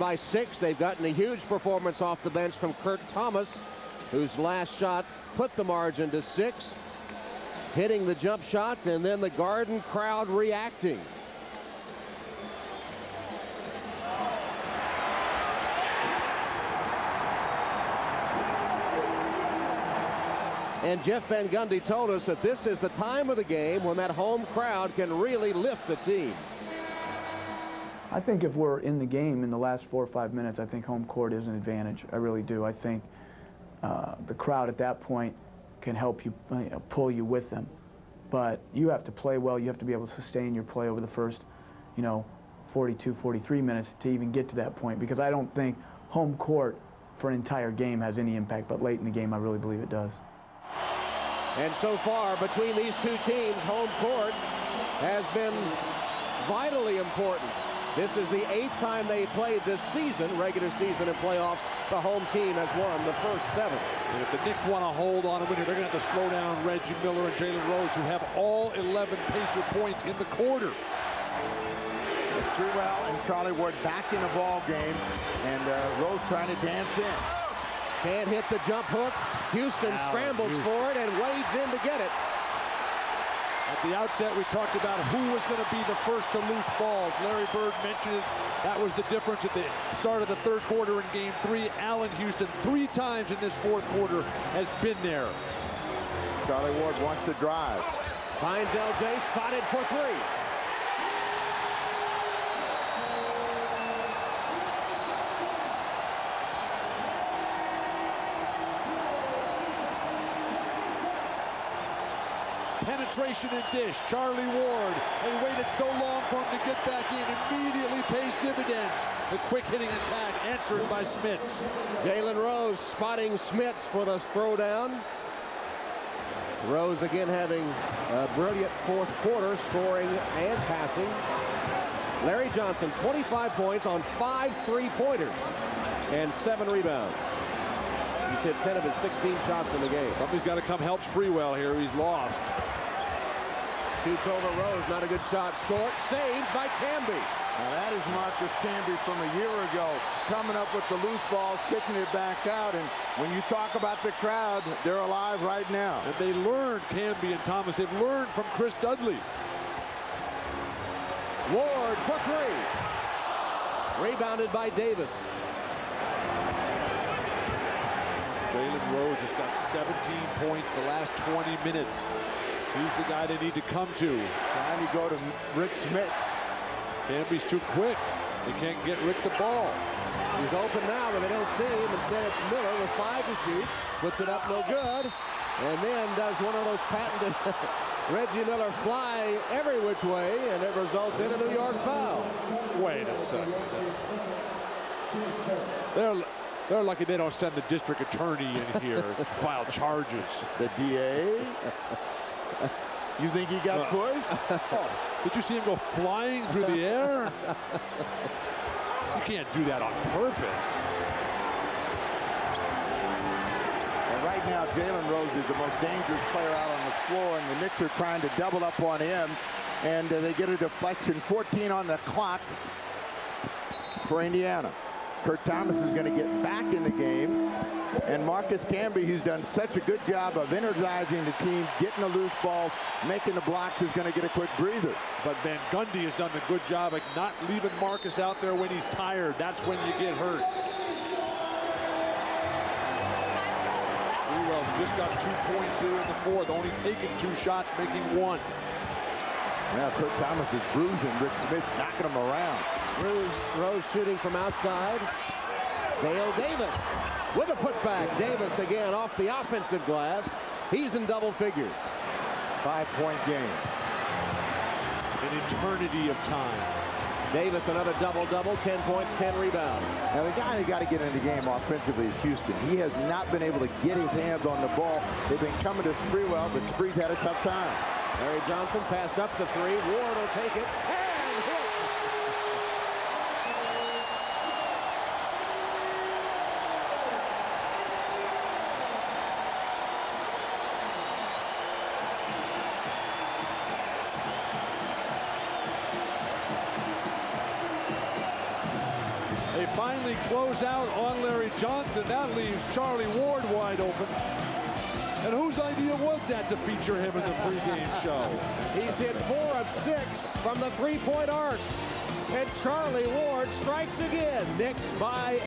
by 6. They've gotten a huge performance off the bench from Kurt Thomas, whose last shot put the margin to 6. Hitting the jump shot, and then the Garden crowd reacting. And Jeff Van Gundy told us that this is the time of the game when that home crowd can really lift the team. I think if we're in the game in the last 4 or 5 minutes, I think home court is an advantage. I really do. I think the crowd at that point can help you, pull you with them. But you have to play well. You have to be able to sustain your play over the first, 42, 43 minutes to even get to that point. Because I don't think home court for an entire game has any impact. But late in the game, I really believe it does. And so far, between these two teams, home court has been vitally important. This is the 8th time they played this season, regular season and playoffs. The home team has won the first 7. And if the Knicks want to hold on a winner, they're going to have to slow down Reggie Miller and Jalen Rose, who have all 11 Pacer points in the quarter. Sewell and Charlie Ward back in the ball game, and Rose trying to dance in. Can't hit the jump hook. Houston scrambles for it and wades in to get it. At the outset, we talked about who was going to be the first to loose balls. Larry Bird mentioned it. That was the difference at the start of the 3rd quarter in Game 3. Allen Houston 3 times in this 4th quarter has been there. Charlie Ward wants to drive. Finds LJ, spotted for 3. Penetration and dish. Charlie Ward. They waited so long for him to get back in. Immediately pays dividends. The quick hitting attack answered by Smits. Jalen Rose spotting Smits for the throwdown. Rose again having a brilliant 4th quarter, scoring and passing. Larry Johnson, 25 points on 5 3-pointers and 7 rebounds. He's hit 10 of his 16 shots in the game. Somebody's got to come help Sprewell here. He's lost. Shoots over Rose, not a good shot. Short, saved by Camby. Now that is Marcus Camby from a year ago, coming up with the loose balls, kicking it back out. And when you talk about the crowd, they're alive right now. And they learned, Camby and Thomas, they've learned from Chris Dudley. Ward for 3. Rebounded by Davis. Jalen Rose has got 17 points the last 20 minutes. He's the guy they need to come to. Trying to go to Rick Smits. Camby's too quick. They can't get Rick the ball. He's open now, but they don't see him. Instead, it's Miller with 5 to shoot. Puts it up no good. And then does one of those patented Reggie Miller fly every which way, and it results in a New York foul. Wait a second. They're lucky they don't send the district attorney in here to file charges. The DA? You think he got pushed? Oh, did you see him go flying through the air? You can't do that on purpose. And right now, Jalen Rose is the most dangerous player out on the floor, and the Knicks are trying to double up on him, and they get a deflection. 14 on the clock for Indiana. Kurt Thomas is going to get back in the game. And Marcus Camby, who's done such a good job of energizing the team, getting the loose balls, making the blocks, is going to get a quick breather. But Van Gundy has done a good job of not leaving Marcus out there when he's tired. That's when you get hurt. Sprewell's just got 2 points here in the 4th, only taking 2 shots, making 1. Now Kurt Thomas is bruising Rick Smits, knocking him around. Rose shooting from outside. Dale Davis with a putback. Davis again off the offensive glass. He's in double figures. 5-point game. An eternity of time. Davis another double-double, 10 points, 10 rebounds. Now the guy who got to get in the game offensively is Houston. He has not been able to get his hands on the ball. They've been coming to Sprewell, but Spree's had a tough time. Larry Johnson passed up the 3. Ward will take it and hit. They finally close out on Larry Johnson. That leaves Charlie Ward wide open. And whose idea was that to feature him in the pregame show? He's hit 4 of 6 from the three-point arc. And Charlie Ward strikes again. Knicks by